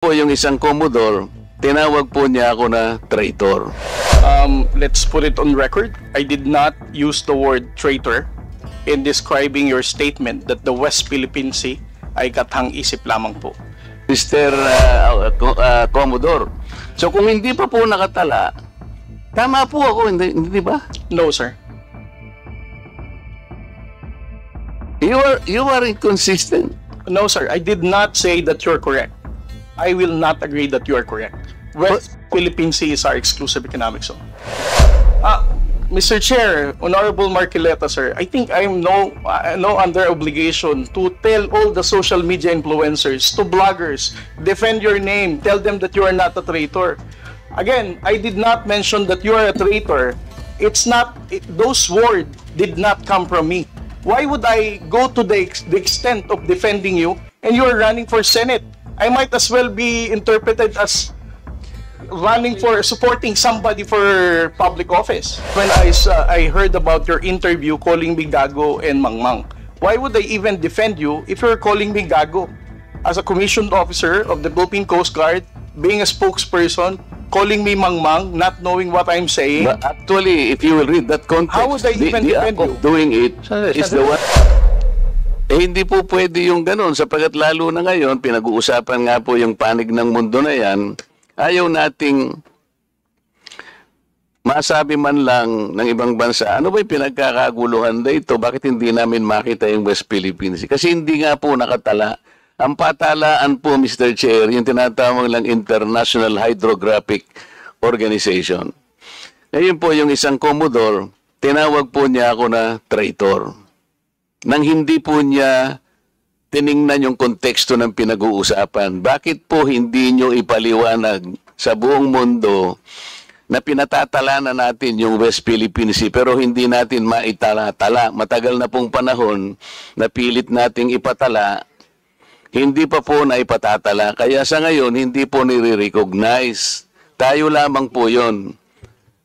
Po yung isang Commodore, tinawag po niya ako na traitor. Let's put it on record. I did not use the word traitor in describing your statement that the West Philippine Sea ay kathang-isip lamang po. Mr. Commodore. So kung hindi pa po nakatala, tama po ako, hindi ba? No, sir. You are inconsistent. No, sir. I did not say that you're correct. I will not agree that you are correct. West Philippine Sea is our exclusive economic zone. Mr. Chair, Honorable Marcoleta, sir, I think I'm no under obligation to tell all the social media influencers, to bloggers, defend your name, tell them that you are not a traitor. Again, I did not mention that you are a traitor. It's not, those words did not come from me. Why would I go to the extent of defending you and you are running for Senate? I might as well be interpreted as running for supporting somebody for public office. When I heard about your interview calling me gago and mangmang, why would I even defend you if you're calling me gago? As a commissioned officer of the Philippine Coast Guard, being a spokesperson, calling me mangmang, not knowing what I'm saying. But actually, if you will read that context, how would I even defend you? Doing it is the one. Hindi po pwede yung ganun sapagkat lalo na ngayon, pinag-uusapan nga po yung panig ng mundo na yan, ayaw nating masabi man lang ng ibang bansa, ano ba yung pinagkakaguluhan na ito? Bakit hindi namin makita yung West Philippines? Kasi hindi nga po nakatala. Ang patalaan po, Mr. Chair, yung tinatawag lang International Hydrographic Organization. Ngayon po yung isang Commodore, tinawag po niya ako na traitor. Nang hindi po niya tiningnan yung konteksto ng pinag-uusapan. Bakit po hindi nyo ipaliwanag sa buong mundo na pinatatala na natin yung West Philippine Sea pero hindi natin maitala-tala? Matagal na pong panahon na pilit nating ipatala, hindi pa po na ipatatala. Kaya sa ngayon, hindi po nire-recognize. Tayo lamang po yon.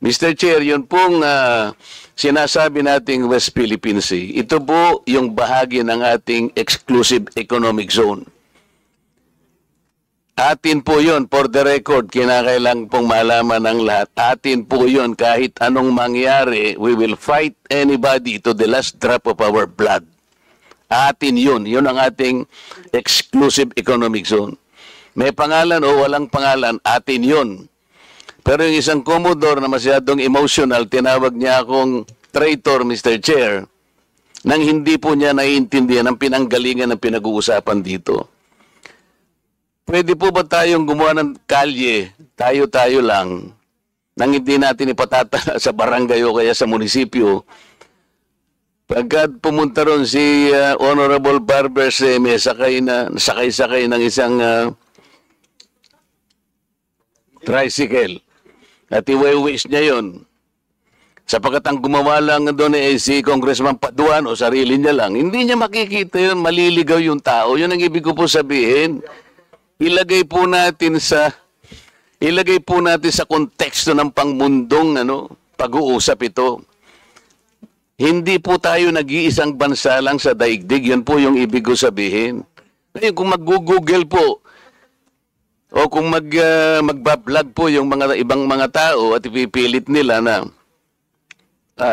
Mr. Chair, yun pong sinasabi nating West Philippine Sea, ito po yung bahagi ng ating exclusive economic zone. Atin po yun, for the record, kinakailangan pong malaman ng lahat. Atin po yun, kahit anong mangyari, we will fight anybody to the last drop of our blood. Atin yun, yun ang ating exclusive economic zone. May pangalan o walang pangalan, atin yun. Pero yung isang Commodore na masyadong emotional, tinawag niya akong traitor, Mr. Chair, nang hindi po niya naiintindihan ang pinanggalingan ng pinag-uusapan dito. Pwede po ba tayong gumawa ng kalye, tayo-tayo lang, nang hindi natin ipatatala sa barangay o kaya sa munisipyo? Pagkat pumunta ron si Honorable Barber Seme, sakay-sakay ng isang tricycle. At i-waste niya yun. Sapagkat ang gumawa lang doon si Congressman Paduan o sarili niya lang, hindi niya makikita yun, maliligaw yung tao. Yun ang ibig ko po sabihin. Ilagay po natin sa konteksto ng pangmundong pag-uusap ito. Hindi po tayo nag-iisang bansa lang sa daigdig. Yun po yung ibig ko sabihin. Ngayon, kung mag-google po, o kung magbablog po yung mga ibang mga tao at ipipilit nila na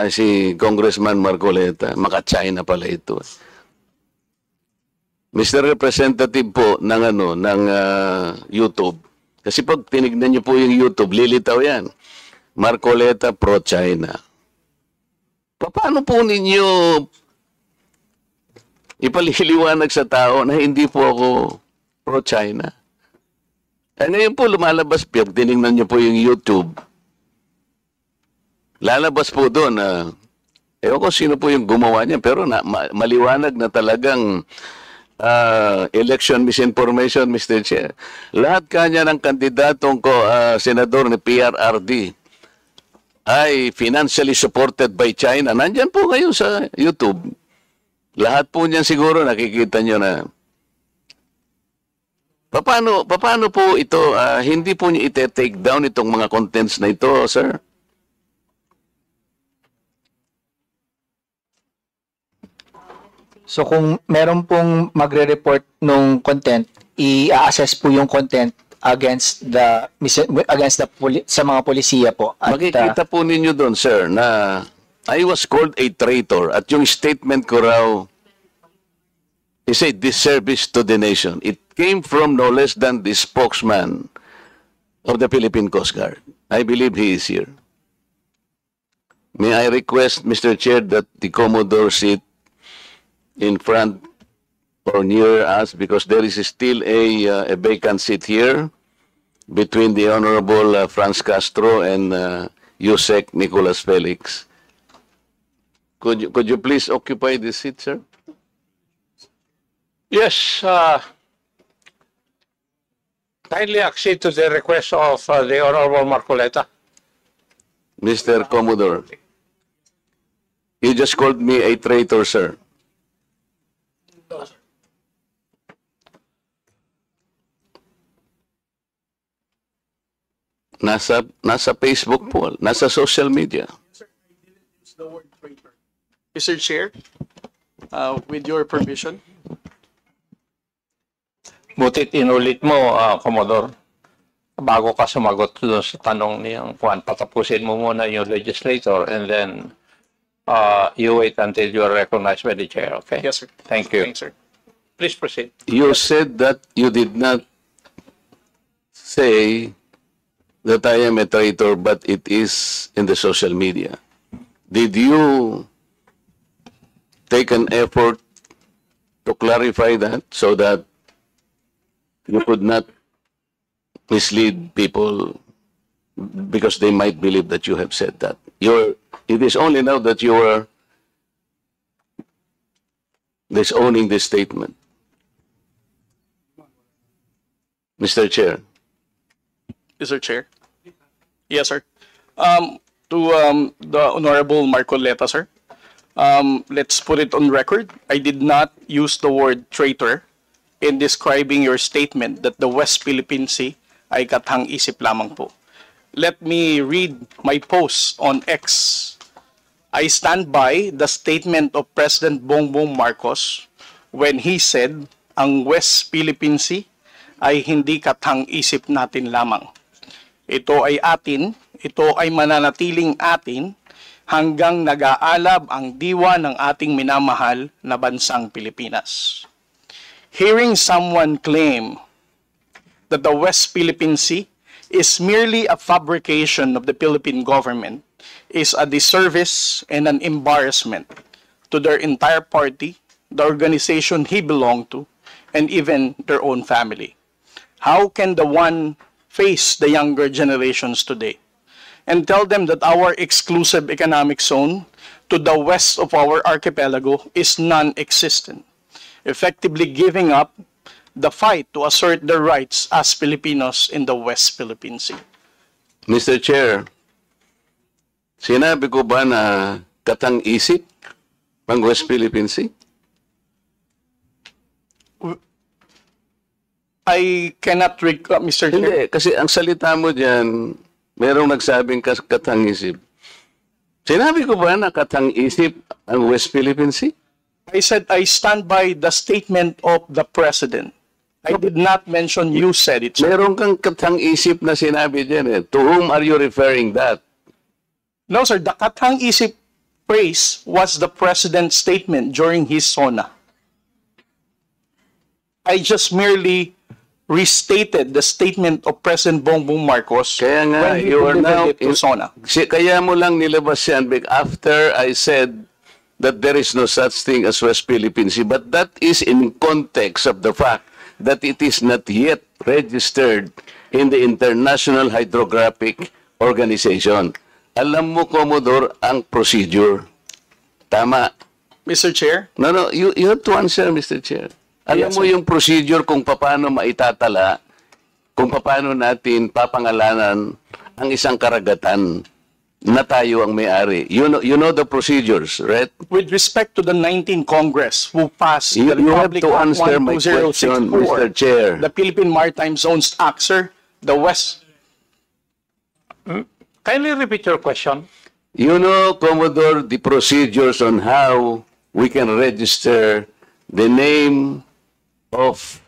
si Congressman Marcoleta, maka-China pala ito. Mr. Representative po ng YouTube. Kasi pag tinignan niyo po yung YouTube, lilitaw yan. Marcoleta pro-China. Paano po ninyo ipaliliwanag sa tao na hindi po ako pro-China? Ngayon po lumalabas, tinignan niyo po yung YouTube. Lalabas po doon ewan ko sino po yung gumawa niya, pero maliwanag na talagang election misinformation, Mr. Chair. Lahat kanya ng kandidatong senador ni PRRD ay financially supported by China. Nandyan po ngayon sa YouTube. Lahat po niyan siguro nakikita niyo na. Paano po ito, hindi po niyo ite-take down itong mga contents na ito, sir? So kung meron pong magre-report nung content, i-assess po yung content against sa mga polisiya po. At, Makikita po ninyo doon, sir, na I was called a traitor at yung statement ko raw is a disservice to the nation. It came from no less than the spokesman of the Philippine Coast Guard. I believe he is here. May I request, Mr. Chair, that the Commodore sit in front or near us because there is still a vacant seat here between the Honorable Franz Castro and Yusek Nicolas Felix. Could you please occupy this seat, sir? Yes, kindly accede to the request of the Honorable Marcoleta. Mr. Commodore, you just called me a traitor, sir. Nasa Facebook po, nasa social media. Mr. Chair, with your permission. Butit inulit mo, Commodore. Bago ka sumagot doon sa tanong niyang Juan, patapusin mo muna yung legislator and then you wait until you are recognized by the chair, okay? Yes, sir. Thank you. Thanks, sir. Please proceed. You said that you did not say that I am a traitor, but it is in the social media. Did you take an effort to clarify that so that you could not mislead people because they might believe that you have said that? It is only now that you are disowning this statement. Mr. Chair. Mr. Chair. Yes, sir. To the Honorable Marcoleta, sir. Let's put it on record. I did not use the word traitor in describing your statement that the West Philippine Sea ay kathang-isip lamang po. Let me read my post on X. I stand by the statement of President Bongbong Marcos when he said, ang West Philippine Sea ay hindi kathang-isip natin lamang. Ito ay atin, ito ay mananatiling atin hanggang nag-aalab ang diwa ng ating minamahal na bansang Pilipinas. Hearing someone claim that the West Philippine Sea is merely a fabrication of the Philippine government is a disservice and an embarrassment to their entire party, the organization he belonged to, and even their own family. How can the one face the younger generations today and tell them that our exclusive economic zone to the west of our archipelago is non-existent, effectively giving up the fight to assert their rights as Filipinos in the West Philippine Sea? Mr. Chair, sinabi ko ba na katang-isip ang West Philippine Sea? I cannot recall, Mr. Chair. Hindi, kasi ang salita mo dyan, merong nagsabing katang-isip. Sinabi ko ba na katang-isip ang West Philippine Sea? I said I stand by the statement of the President. I did not mention you said it, sir. Meron kang katang-isip na sinabi dyan eh. To whom are you referring that? No, sir. The katang-isip phrase was the President's statement during his SONA. I just merely restated the statement of President Bongbong Marcos Kaya nga, when he you are now delivered it to SONA. Kaya mo lang nilabas yan after I said that there is no such thing as West Philippine Sea. But that is in context of the fact that it is not yet registered in the International Hydrographic Organization. Alam mo, Commodore, ang procedure. Tama. Mr. Chair? No, you have to answer, Mr. Chair. Alam Yes, mo sir. yung procedure kung paano maitatala, kung paano natin papangalanan ang isang karagatan na tayo ang may-ari. You know the procedures, right? With respect to the 19th Congress who passed You the have Republic to Act answer my question, 12064, Mr. Chair. the Philippine Maritime Zones Act, sir, the West. Kindly repeat your question. You know, Commodore, the procedures on how we can register the name of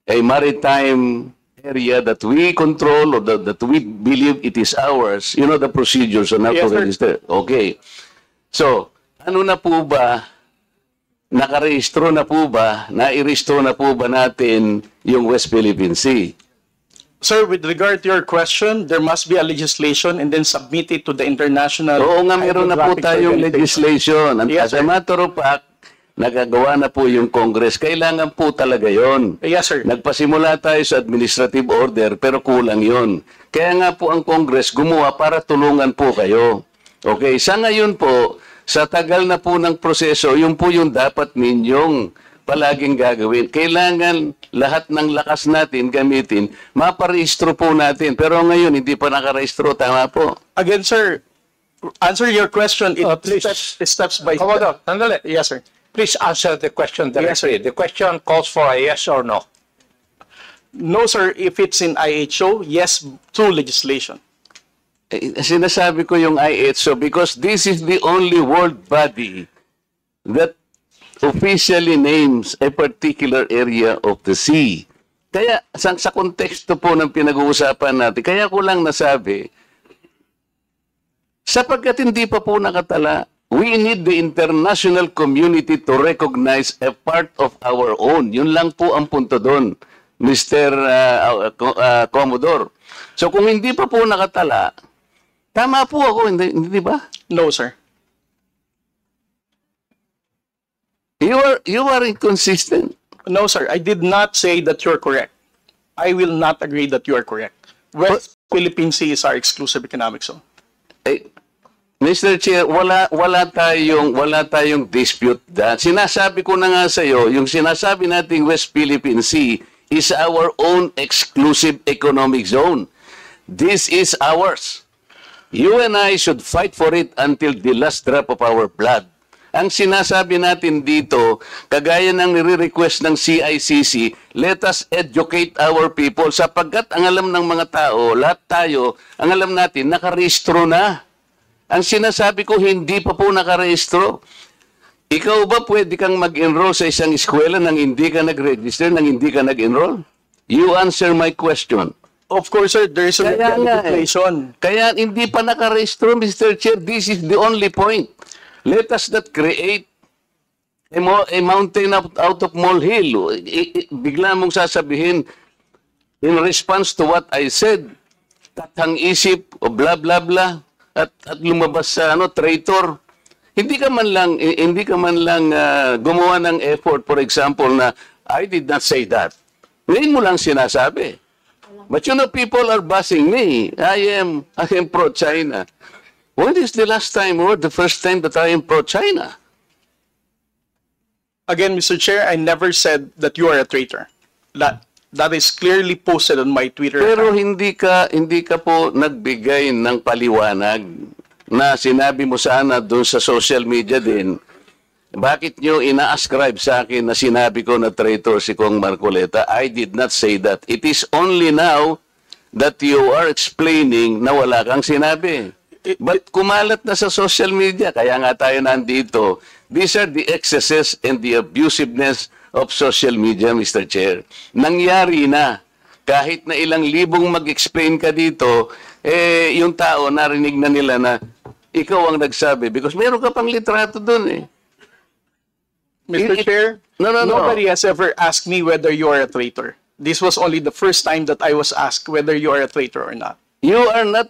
a maritime area that we control or that we believe it is ours, you know the procedures on how Yes, to sir. register. Okay. So, ano na po ba, nakarehistro na po ba, nairehistro na po ba natin yung West Philippine Sea? Sir, with regard to your question, there must be a legislation and then submit it to the international. Oo nga, meron na po Hydrographic tayong Organization. legislation. And Yes, as a sir. matter of fact, nagagawa na po yung Congress. Kailangan po talaga yon. Yes, sir. Nagpasimula tayo sa administrative order pero kulang yon. Kaya nga po ang Congress gumawa para tulungan po kayo. Okay, sa ngayon po, sa tagal na po ng proseso, yun po yung dapat ninyong palaging gagawin. Kailangan lahat ng lakas natin gamitin, maparehistro po natin. Pero ngayon, hindi pa nakarehistro. Tama po. Again, sir, answer your question. It Please. steps by Commodore, step. sandali. Yes, sir. Please answer the question Yes, directly. The question calls for a yes or no. No, sir. If it's in IHO, yes, through legislation. Sinasabi ko yung IHO because this is the only world body that officially names a particular area of the sea. Kaya sa konteksto po ng pinag-uusapan natin, kaya ko lang nasabi, sapagkat hindi pa po nakatala, we need the international community to recognize a part of our own. Yun lang po ang punto doon, Mr. Commodore. So kung hindi pa po nakatala, tama po ako, hindi ba? No, sir. You are inconsistent. No, sir. I did not say that you're correct. I will not agree that you are correct. West Philippine Sea is our exclusive economic zone. Eh, Mr. Chair, wala tayong dispute that. Sinasabi ko na nga sa iyo, yung sinasabi nating West Philippine Sea is our own exclusive economic zone. This is ours. You and I should fight for it until the last drop of our blood. Ang sinasabi natin dito, kagaya ng nire-request ng CICC, let us educate our people sapagkat ang alam ng mga tao, lahat tayo, ang alam natin, nakarehistro na. Ang sinasabi ko, hindi pa po nakarehistro. Ikaw ba pwede kang mag-enroll sa isang eskwela nang hindi ka nag-register, nang hindi ka nag-enroll? You answer my question. Of course, sir, there is a Kaya nga eh. legislation. Kaya hindi pa nakarehistro, Mr. Chair. This is the only point. Let us not create a mountain out of molehill. Bigla mong sasabihin, in response to what I said, katang isip o blah blah blah at lumabas sa traitor. Hindi ka man lang gumawa ng effort, for example, na I did not say that. Ngayon mo lang sinasabi. But you know, people are bashing me. I am pro-China. When is the last time or the first time that I am pro-China? Again, Mr. Chair, I never said that you are a traitor. That is clearly posted on my Twitter Pero account. hindi ka po nagbigay ng paliwanag na sinabi mo sana doon sa social media din. Bakit nyo ina-ascribe sa akin na sinabi ko na traitor si Kong Marcoleta? I did not say that. It is only now that you are explaining na wala kang sinabi. But kumalat na sa social media, kaya nga tayo nandito. These are the excesses and the abusiveness of social media, Mr. Chair. Nangyari na. Kahit na ilang libong mag-explain ka dito, yung tao narinig na nila na ikaw ang nagsabi. Because meron ka pang litrato dun eh. Mr. Chair, No. nobody has ever asked me whether you are a traitor. This was only the first time that I was asked whether you are a traitor or not. You are not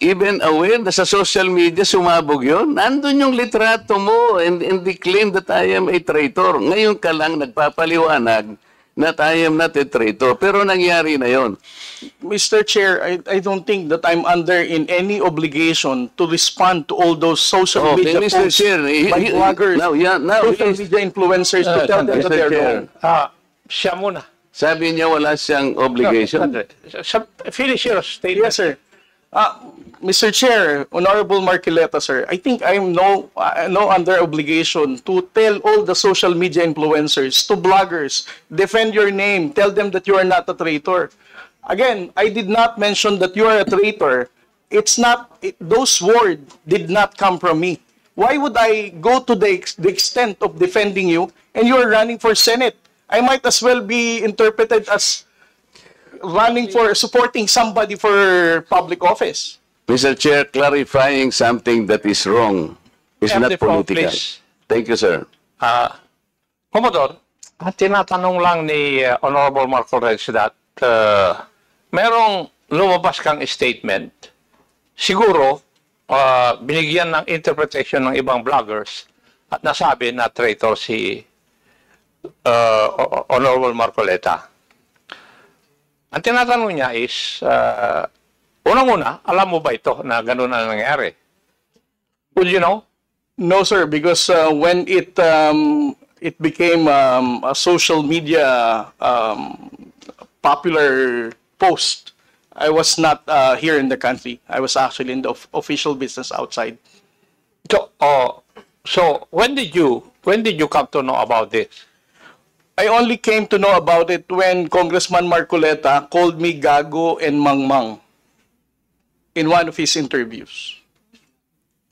even aware na sa social media sumabog yun. Nandun yung litrato mo and they claim that I am a traitor. Ngayon ka lang nagpapaliwanag na I am not a traitor. Pero nangyari na yon. Mr. Chair, I don't think that I'm under in any obligation to respond to all those social media Mr. posts Chair, by bloggers, social media influencers to tell them that Mr. they're Chair. wrong. Siya muna. Sabi niya wala siyang obligation. Finish your statement. Yes, sir. Mr. Chair, Honorable Marcoleta, sir, I think I'm no under obligation to tell all the social media influencers, to bloggers, defend your name, tell them that you are not a traitor. Again, I did not mention that you are a traitor. Those words did not come from me. Why would I go to the extent of defending you and you are running for Senate? I might as well be interpreted as running for, supporting somebody for public office. Mr. Chair, clarifying something that is wrong is Have not the floor, political. please. Thank you, sir. Commodore, tinatanong lang ni Honorable Marcoleta that merong lumabas kang statement. Siguro, binigyan ng interpretation ng ibang vloggers at nasabi na traitor si Honorable Marcoleta. Ang tinatanong niya is, unang-una, alam mo ba ito na gano'n na nangyari? Would you know? No, sir, because when it became a social media popular post, I was not here in the country. I was actually in the official business outside. So when did you come to know about this? I only came to know about it when Congressman Marcoleta called me Gago and Mangmang in one of his interviews.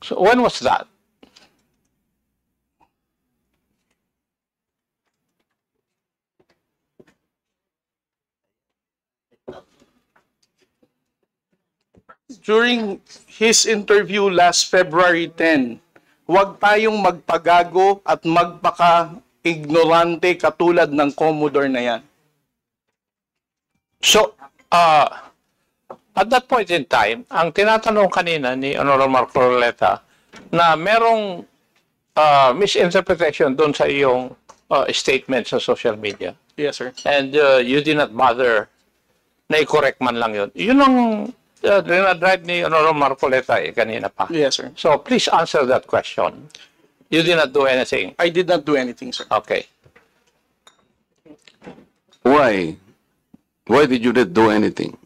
So when was that? During his interview last February 10, huwag tayong magpagago at magpaka-ignorante katulad ng Commodore na yan. So, at that point in time, ang tinatanong kanina ni Honorable Marcoleta na merong misinterpretation doon sa iyong statement sa social media. Yes, sir. And you did not bother na i-correct man lang yun. Yun ang dinadrive ni Honorable Marcoleta kanina pa. Yes, sir. So, please answer that question. You did not do anything. I did not do anything, sir. Okay. Why? Why did you not do anything?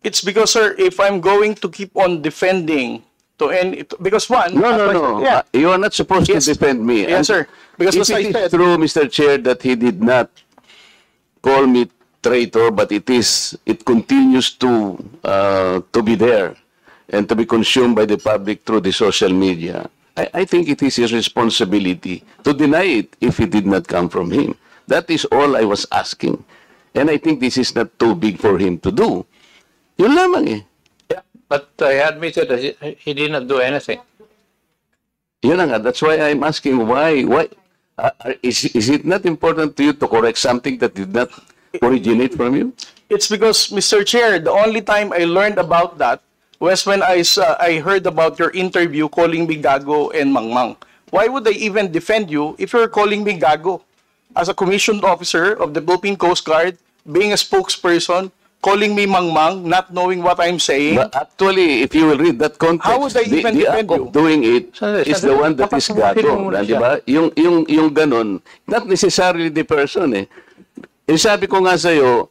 It's because, sir, if I'm going to keep on defending to any, because one, No. Yeah. You are not supposed Yes. to defend me. Yes, sir. Because if as I it is said, true, Mr. Chair, that he did not call me traitor, but it continues to be there and to be consumed by the public through the social media. I think it is his responsibility to deny it if it did not come from him. That is all I was asking. And I think this is not too big for him to do. Yun lamang eh. Yeah, but he admitted that he did not do anything. Yun na nga. That's why I'm asking why is it not important to you to correct something that did not originate from you? it's because, Mr. Chair, the only time I learned about that was when I heard about your interview calling me Gago and Mangmang. Why would I even defend you if you're calling me Gago? As a commissioned officer of the Philippine Coast Guard, being a spokesperson, calling me Mangmang, not knowing what I'm saying. But actually, if you will read that context, How would I even the defend act you? of doing it Sandali, is the one that dapat is sumuhin gago. mo muna Di ba? Yung ganon, not necessarily the person eh. Sabi ko nga sa'yo,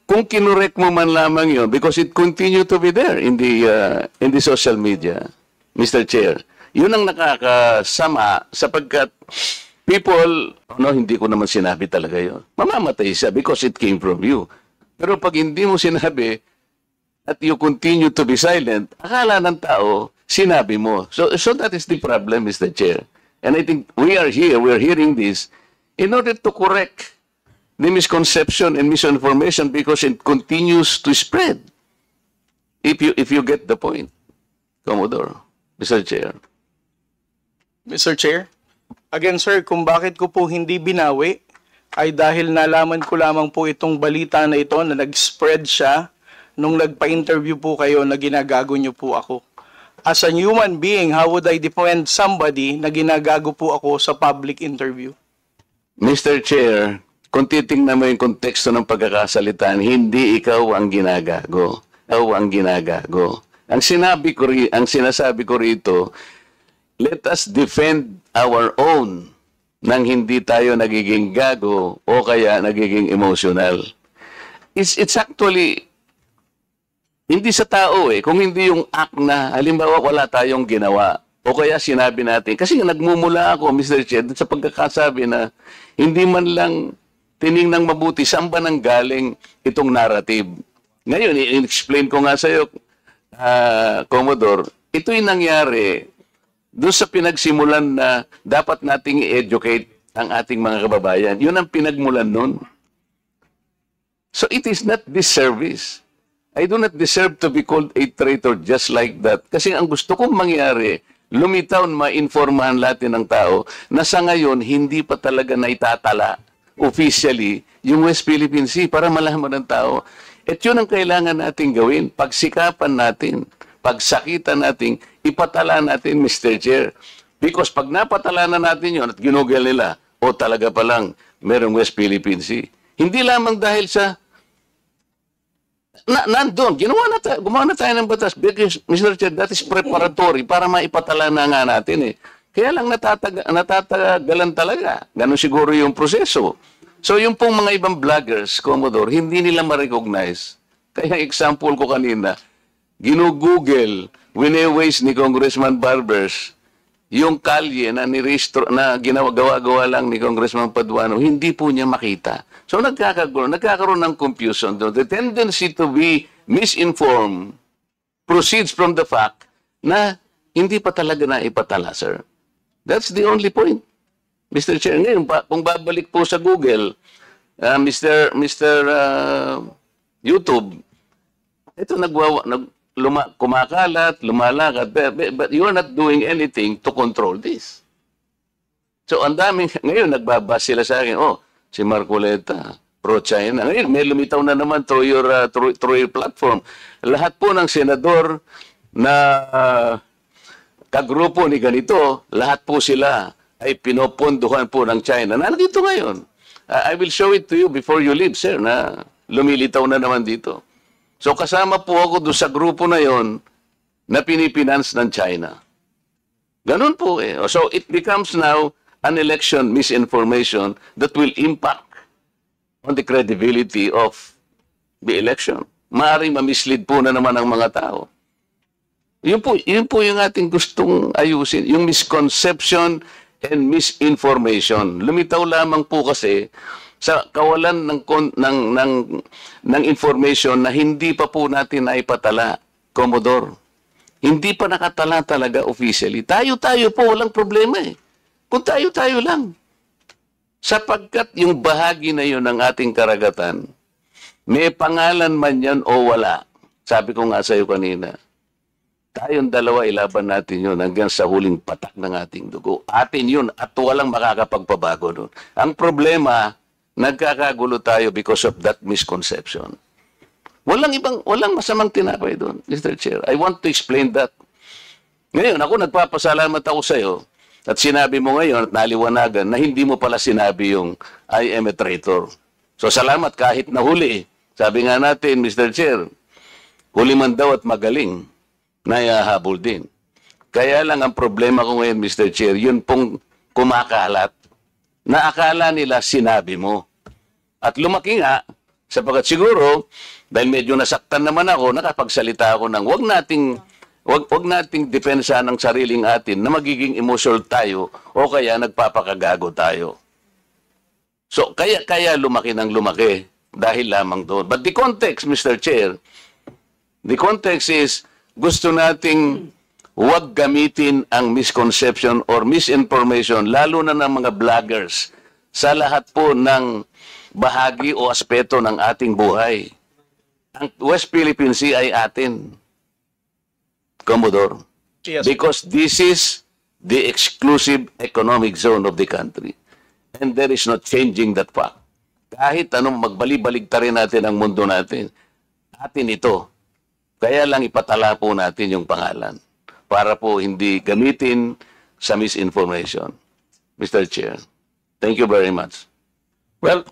kung kinurek mo man lamang yun, because it continue to be there in the social media, Mr. Chair, yun ang nakakasama sapagkat people, hindi ko naman sinabi talaga yun. Mamamatay siya because it came from you. Pero pag hindi mo sinabi at you continue to be silent, akala ng tao, sinabi mo. So that is the problem, Mr. Chair. And I think we are hearing this in order to correct the misconception and misinformation because it continues to spread. If you get the point, Commodore, Mr. Chair. Mr. Chair, again, sir, kung bakit ko po hindi binawi ay dahil nalaman ko lamang po itong balita na ito na nag-spread siya nung nagpa-interview po kayo na ginagago niyo po ako. As a human being, how would I defend somebody na ginagago po ako sa public interview? Mr. Chair, kung titingnan mo yung konteksto ng pagkakasalitan, hindi ikaw ang ginagago. Ikaw ang ginagago. Ang sinasabi ko rito, let us defend our own nang hindi tayo nagiging gago o kaya nagiging emotional. It's actually hindi sa tao eh. Kung hindi yung act na, halimbawa wala tayong ginawa o kaya sinabi natin. Kasi nagmumula ako, Mr. Chair, sa pagkakasabi na hindi man lang tiningnang mabuti saan ba nang galing itong narrative. Ngayon, i-explain ko nga sa iyo, Commodore, ito'y nangyari doon sa pinagsimulan na dapat nating i-educate ang ating mga kababayan. Yun ang pinagmulan nun. So it is not disservice. I do not deserve to be called a traitor just like that. Kasi ang gusto kong mangyari, lumitaw, ma-informahan natin ng tao na sa ngayon, hindi pa talaga naitatala officially yung West Philippine Sea para malaman ng tao. At yun ang kailangan natin gawin. Pagsikapan natin, pagsakitan natin, ipatala natin, Mr. Chair. Because pag napatala na natin yun at ginugol nila, o talaga palang merong West Philippine Sea. Hindi lamang dahil sa nandun, gumawa na tayo ng batas. Because, Mr. Chair, that is preparatory para maipatala na nga natin eh. Kaya lang natatagalan talaga. Ganun siguro yung proseso. So yung pong mga ibang vloggers, Commodore, hindi nila ma-recognize. Kaya example ko kanina, ginugoogle, wine-waste ni Congressman Barbers, yung kalye na nirehistro, na gawa lang ni Congressman Paduano, hindi po niya makita. So nagkakaroon ng confusion doon. The tendency to be misinformed proceeds from the fact na hindi pa talaga na ipatala, sir. That's the only point. Mr. Chair, ngayon, kung babalik po sa Google, Mr. YouTube, ito kumakalat, lumalakad, but you are not doing anything to control this. So, ang daming, ngayon, nagbabas sila sa akin, oh, si Marcoleta, pro-China. Ngayon, may lumitaw na naman through your platform. Lahat po ng senador na kagrupo ni ganito, lahat po sila ay pinopondohan po ng China. Nandito ngayon. I will show it to you before you leave, sir, na lumilitaw na naman dito. So kasama po ako doon sa grupo na yon na pinipinance ng China. Ganun po eh. So it becomes now an election misinformation that will impact on the credibility of the election. Maaaring mamislead po na naman ang mga tao. Yun po yung ating gustong ayusin. Yung misconception and misinformation. Lumitaw lamang po kasi sa kawalan ng information na hindi pa po natin naipatala, Commodore. Hindi pa nakatala talaga officially. Tayo-tayo po, walang problema eh. Kung tayo-tayo lang. Sapagkat yung bahagi na yun ng ating karagatan, may pangalan man yan o wala. Sabi ko nga sa iyo kanina, tayong dalawa ilaban natin yun hanggang sa huling patak ng ating dugo. Atin yun at walang makakapagpabago doon. Ang problema, nagkakagulo tayo because of that misconception. Walang masamang tinapay doon, Mr. Chair. I want to explain that. Ngayon, ako nagpapasalamat ako sa iyo at sinabi mo ngayon at naliwanagan na hindi mo pala sinabi yung I am a traitor. So salamat kahit nahuli. Sabi nga natin, Mr. Chair, huli man daw at magaling, nayahabol din. Kaya lang ang problema ko ngayon, Mr. Chair, yun pong kumakalat na akala nila sinabi mo. At lumaki nga, sapagkat siguro, dahil medyo nasaktan naman ako, nakapagsalita ako ng wag nating depensa ng sariling atin na magiging emotional tayo o kaya nagpapakagago tayo. So, kaya lumaki ng lumaki dahil lamang doon. But the context, Mr. Chair, the context is gusto nating huwag gamitin ang misconception or misinformation, lalo na ng mga vloggers, sa lahat po ng bahagi o aspeto ng ating buhay. Ang West Philippine Sea ay atin, Commodore. Yes. Because this is the exclusive economic zone of the country. And there is no changing that fact. Kahit anong magbali-baligtarin natin ang mundo natin, atin ito. Kaya lang ipatala po natin yung pangalan para po hindi gamitin sa misinformation. Mr. Chair, thank you very much. Well,